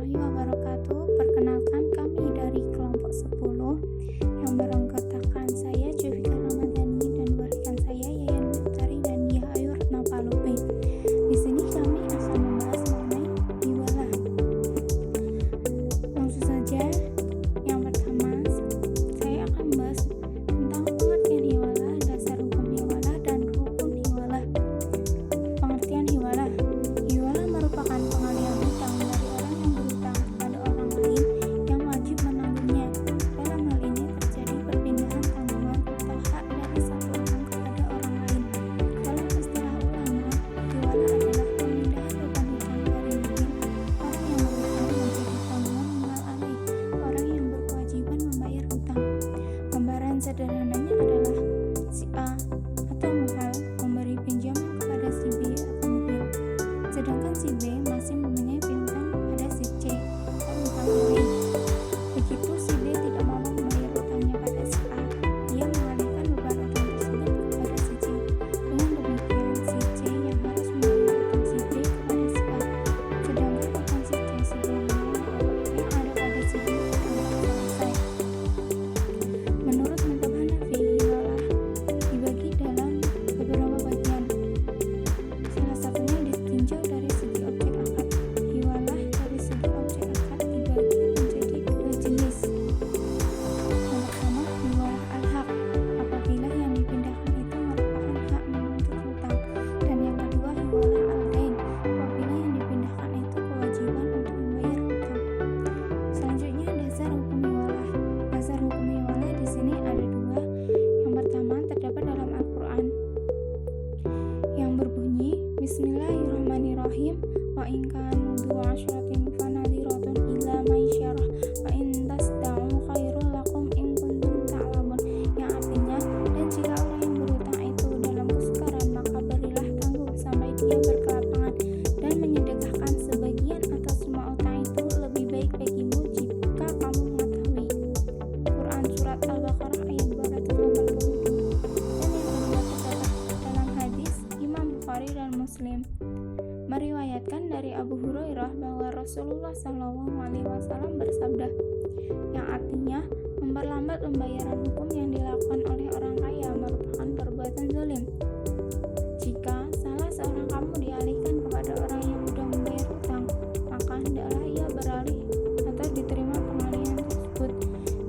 warahmatullahi wabarakatuh. Perkenalkan, kami dari kelompok 10 yang beranggotakan saya Jovika Ramadhani dan dua rekan saya Yayan Miftari dan Dia Ayu Retno Palupe. Di sini kami akan membahas mengenai hiwalah. Langsung saja, yang pertama saya akan membahas tentang pengertian hiwalah, dasar hukum hiwalah, dan rukun hiwalah. Pengertian hiwalah. Hiwalah merupakan pengalihan hutang dari orang yang berhutang kepada orang lain yang wajib menanggungnya. Dalam hal ini terjadi perpindahan tanggungan atau hak dari satu orang kepada orang lain. Dalam istilah ulama, hiwalah adalah pemindahan beban hutang dari mungkin orang yang berhutang menjadi tanggungan minal alaih, orang yang berkewajiban membayar hutang. Gambaran sederhananya adalah si A atau muhal memberi pinjaman kepada si B atau mobil, sedangkan si B masih mempunyai piutang pada si C atau muhal lain. Begitu si B tidak mau membayar utangnya pada si A, dia mengalihkan beban utang tersebut kepada si C. Dengan demikian, si C yang harus membayar utang si B kepada si A, sedangkan utang si C sebelumnya yang ada pada si B telah selesai. Menurut mazhab Hanafi, hiwalah dibagi dalam beberapa bagian. Salah satunya ditinjau dari segi objek akad. Hiwalah dari segi objek akad dibagi menjadi dua jenis. Yang pertama, hiwalah al-haq, apabila yang dipindahkan itu merupakan hak menuntut hutang. Dan yang kedua, hiwalah al-dain, apabila yang dipindahkan itu kewajiban untuk membayar hutang. Selanjutnya, dasar hukum hiwalah. Dasar hukum hiwalah di sini ada dua. Yang pertama terdapat dalam Al-Quran yang berbunyi Bismillahirrahmanirrahim, wa in kanu dzu asyratin fanadhiratun ila maisyarah wa in tasda'u khairul lakum in kuntum ta'lamun, yang artinya, dan jika orang yang berhutang itu dalam kesukaran, maka berilah tangguh sampai dia berkelapangan, dan menyedekahkan sebagian atas semua utang itu lebih baik bagimu jika kamu mengetahui. Quran Surat Al-Baqarah ayat 282. Dan yang kedua terdapat dalam hadis Imam Bukhari dan Muslim meriwayatkan dari Abu Hurairah bahwa Rasulullah SAW bersabda, yang artinya memperlambat pembayaran hukum yang dilakukan oleh orang kaya merupakan perbuatan zalim. Jika salah seorang kamu dialihkan kepada orang yang sudah membayar hutang, maka hendaklah ia beralih atau diterima pengalihan tersebut.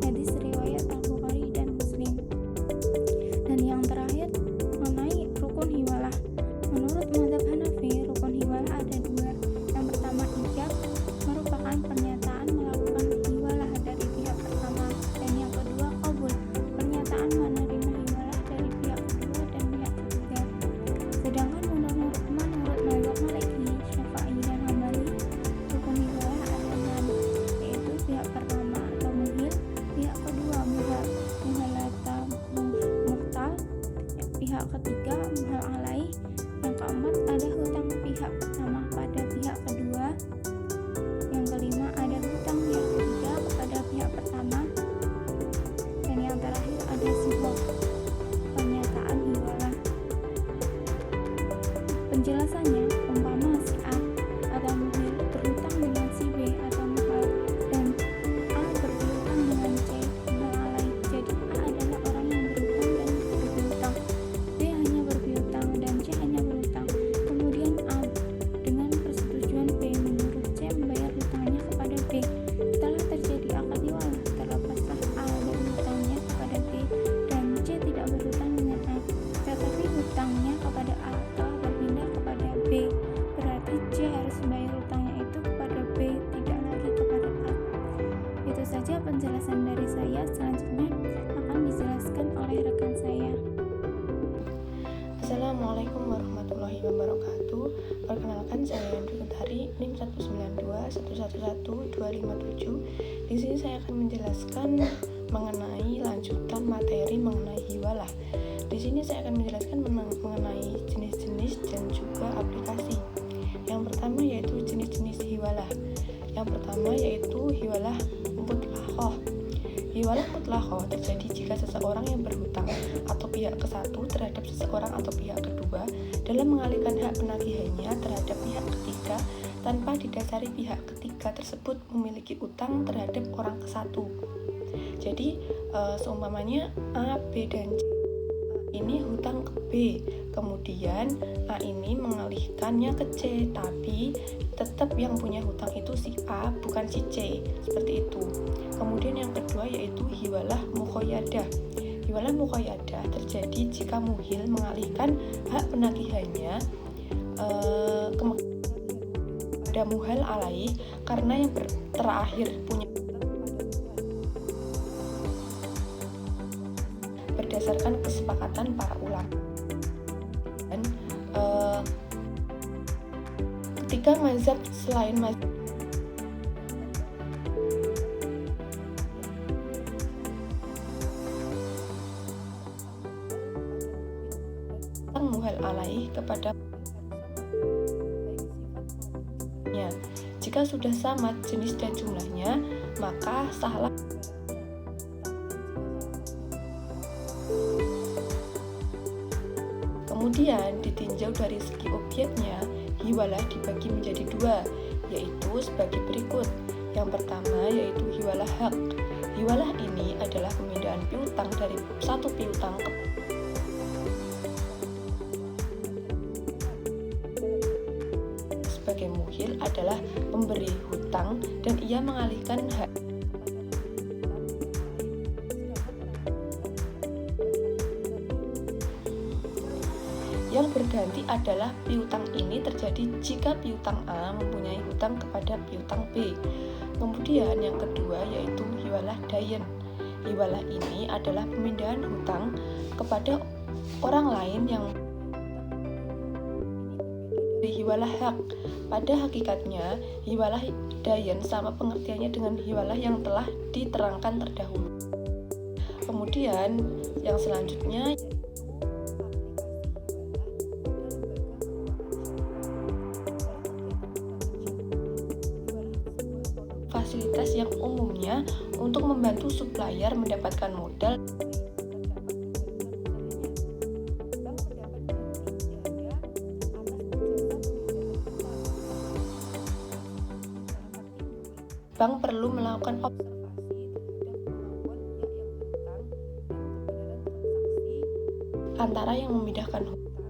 Hadis riwayat Al-Bukhari dan Muslim. Dan yang terakhir mengenai rukun hiwalah. Menurut mazhab Hanafi, rukun hiwalah ada dua. Yang pertama, ijab, merupakan pernyataan melakukan hiwalah dari pihak pertama, dan yang kedua, qabul, pernyataan menerima hiwalah dari pihak kedua dan pihak ketiga. Sedangkan menurut mazhab Maliki, Syafi'i dan Hambali, rukun hiwalah ada 6, yaitu pihak pertama atau muhil, pihak kedua muhalata muhtal, pihak ketiga muhal alaih, yang keempat ada hutang pihak pertama pada pihak kedua, yang kelima ada hutang pihak ketiga kepada pihak pertama, dan yang terakhir ada sighah, pernyataan hiwalah. Penjelasannya, umpama si A atau muhil berhutang dengan si B atau muhal, dan A berhutang dengan C muhal alaih. Jadi A adalah orang yang berhutang dan berhutang, B hanya berhutang dan C hanya berhutang. Kemudian A dengan persetujuan B menyuruh C membayar hutangnya kepada B. Setelah terjadi akad hiwalah, terlepaslah A dari hutangnya kepada B dan C tidak berhutang dengan A, tetapi hutangnya kepada A telah berpindah kepada B. Berarti C harus membayar hutangnya itu kepada B, tidak lagi kepada A. Itu saja penjelasan dari saya. Selanjutnya akan dijelaskan oleh rekan saya. Assalamualaikum warahmatullahi wabarakatuh. Perkenalkan, saya Yayan Miftari, NIM 192111257. Di sini saya akan menjelaskan mengenai lanjutan materi mengenai hiwalah. Di sini saya akan menjelaskan mengenai jenis-jenis dan juga aplikasi. Yang pertama yaitu jenis-jenis hiwalah. Yang pertama yaitu hiwalah mutlaqah. Hiwalah mutlaqah terjadi jika seseorang yang berhutang atau pihak kesatu terhadap seseorang atau pihak kedua dalam mengalihkan hak penagihannya terhadap pihak ketiga tanpa didasari pihak ketiga tersebut memiliki utang terhadap orang kesatu. Jadi seumpamanya A, B, dan C ini hutang ke B, kemudian A ini mengalihkannya ke C, tapi tetap yang punya hutang itu si A, bukan si C, seperti itu. Kemudian yang kedua yaitu hiwalah mukhoyadah. Hiwalah mukhoyadah terjadi jika muhil mengalihkan hak penagihannya kepada muhal alaih karena yang terakhir punya berdasarkan kesepakatan para ulama. Dan ketika mazhab selain mazhab muhal alaih kepada jika sudah sama jenis dan jumlahnya, maka sahlah. Kemudian ditinjau dari segi objeknya, hiwalah dibagi menjadi dua, yaitu sebagai berikut. Yang pertama yaitu hiwalah hak. Hiwalah ini adalah pemindahan piutang dari satu piutang ke sebagai muhil adalah pemberi hutang dan ia mengalihkan hak yang berganti adalah piutang ini terjadi jika piutang A mempunyai hutang kepada piutang B. Kemudian yang kedua yaitu hiwalah dayen. Hiwalah ini adalah pemindahan hutang kepada orang lain yang hiwalah hak. Pada hakikatnya, hiwalah dayen sama pengertiannya dengan hiwalah yang telah diterangkan terdahulu. Kemudian yang selanjutnya fasilitas yang umumnya untuk membantu supplier mendapatkan modal bank perlu melakukan observasi terhadap kemampuan pihak yang berhutang dan kebenaran transaksi antara yang memindahkan hutang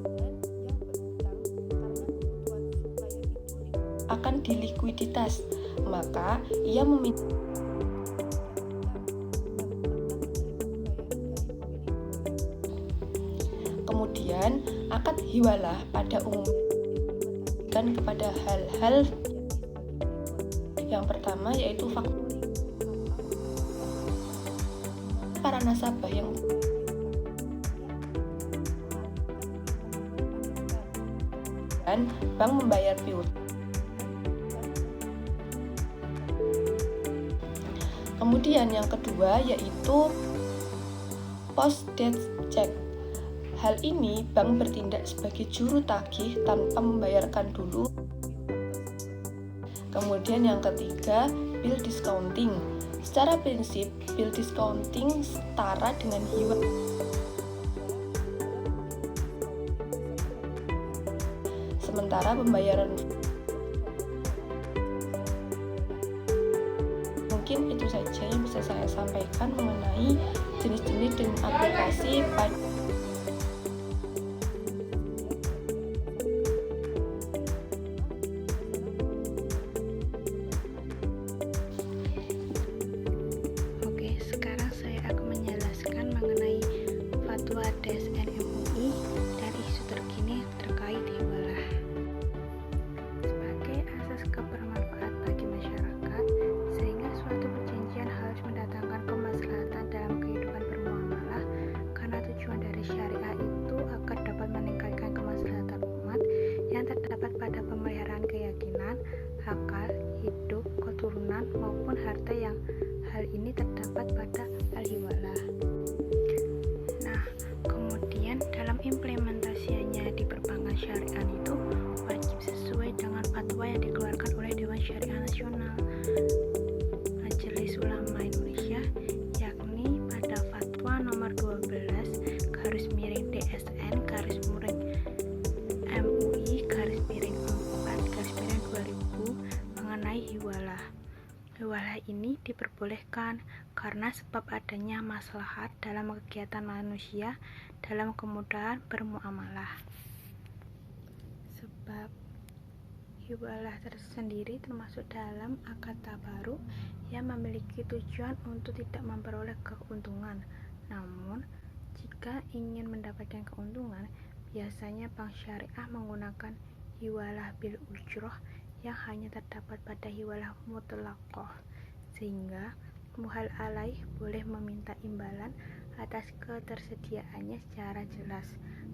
dengan yang berhutang karena kebutuhan supplier itu akan dilikuiditas, maka ia meminta kemudian akad hiwalah pada umumnya diimplementasikan kepada hal-hal. Yang pertama yaitu faktoring. Para nasabah yang dan bank membayar piutang. Kemudian yang kedua yaitu post debt check. Hal ini bank bertindak sebagai juru tagih tanpa membayarkan dulu. Kemudian yang ketiga, bill discounting. Secara prinsip, bill discounting setara dengan hiwalah. Sementara pembayaran mungkin itu saja yang bisa saya sampaikan mengenai jenis-jenis dan aplikasi pada DSN MUI dan isu terkini terkait hiwalah. Sebagai asas kebermanfaat bagi masyarakat, sehingga suatu perjanjian harus mendatangkan kemaslahatan dalam kehidupan bermuamalah karena tujuan ini diperbolehkan karena sebab adanya maslahat dalam kegiatan manusia dalam kemudahan bermuamalah. Sebab hiwalah tersendiri termasuk dalam akad tabaruk yang memiliki tujuan untuk tidak memperoleh keuntungan. Namun, jika ingin mendapatkan keuntungan, biasanya bank syariah menggunakan hiwalah bil ujroh yang hanya terdapat pada hiwalah mutlaqah, sehingga muhal alaih boleh meminta imbalan atas ketersediaannya secara jelas,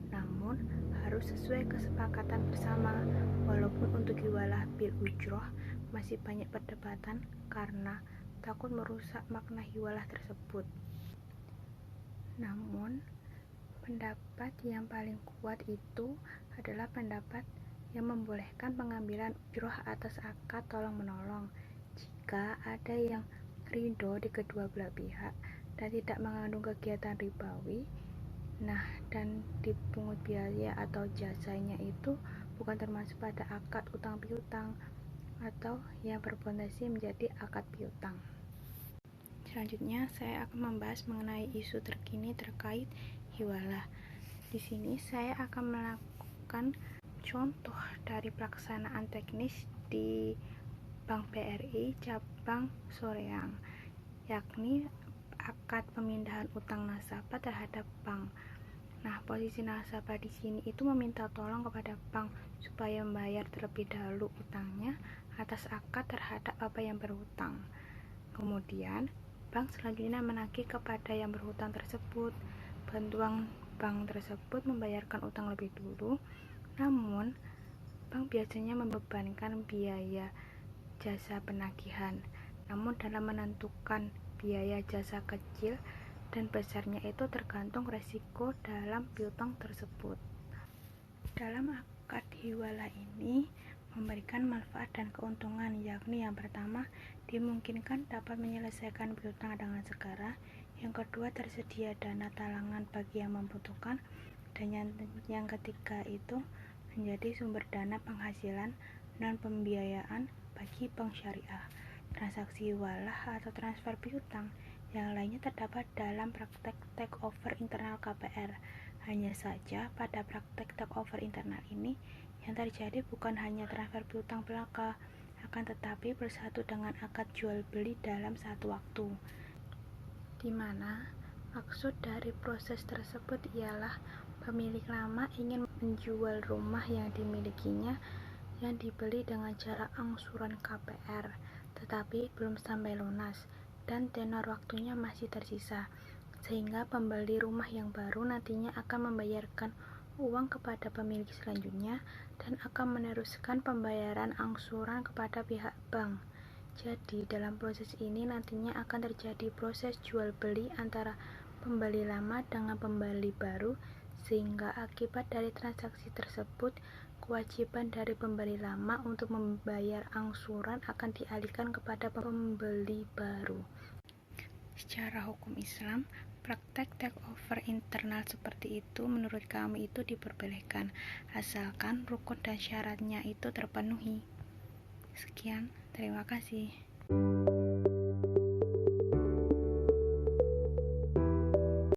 namun harus sesuai kesepakatan bersama. Walaupun untuk hiwalah bil ujroh masih banyak perdebatan karena takut merusak makna hiwalah tersebut. Namun pendapat yang paling kuat itu adalah pendapat yang membolehkan pengambilan ujroh atas akad tolong-menolong jika ada yang ridho di kedua belah pihak dan tidak mengandung kegiatan ribawi. Dan dipungut biaya atau jasanya itu bukan termasuk pada akad utang piutang atau yang berpotensi menjadi akad piutang. Selanjutnya saya akan membahas mengenai isu terkini terkait hiwalah. Di sini saya akan melakukan contoh dari pelaksanaan teknis di Bank BRI cabang Soreang, yakni akad pemindahan utang nasabah terhadap bank. Posisi nasabah di sini itu meminta tolong kepada bank supaya membayar terlebih dahulu utangnya atas akad terhadap apa yang berhutang. Kemudian bank selanjutnya menagih kepada yang berhutang tersebut bantuan bank tersebut membayarkan utang lebih dulu. Namun, bank biasanya membebankan biaya jasa penagihan. Namun dalam menentukan biaya jasa kecil dan besarnya itu tergantung resiko dalam piutang tersebut. Dalam akad hiwalah ini memberikan manfaat dan keuntungan, yakni yang pertama, dimungkinkan dapat menyelesaikan piutang dengan segera. Yang kedua, tersedia dana talangan bagi yang membutuhkan. Dan yang ketiga itu menjadi sumber dana penghasilan dan pembiayaan bagi bank syariah. Transaksi hiwalah atau transfer piutang yang lainnya terdapat dalam praktek take over internal KPR. Hanya saja pada praktek take over internal ini yang terjadi bukan hanya transfer piutang belaka, akan tetapi bersatu dengan akad jual beli dalam satu waktu, di mana maksud dari proses tersebut ialah pemilik lama ingin menjual rumah yang dimilikinya yang dibeli dengan cara angsuran KPR, tetapi belum sampai lunas dan tenor waktunya masih tersisa, sehingga pembeli rumah yang baru nantinya akan membayarkan uang kepada pemilik selanjutnya dan akan meneruskan pembayaran angsuran kepada pihak bank. Jadi dalam proses ini nantinya akan terjadi proses jual beli antara pembeli lama dengan pembeli baru, sehingga akibat dari transaksi tersebut kewajiban dari pembeli lama untuk membayar angsuran akan dialihkan kepada pembeli baru. Secara hukum Islam, praktek take over internal seperti itu menurut kami itu diperbolehkan asalkan rukun dan syaratnya itu terpenuhi. Sekian, terima kasih.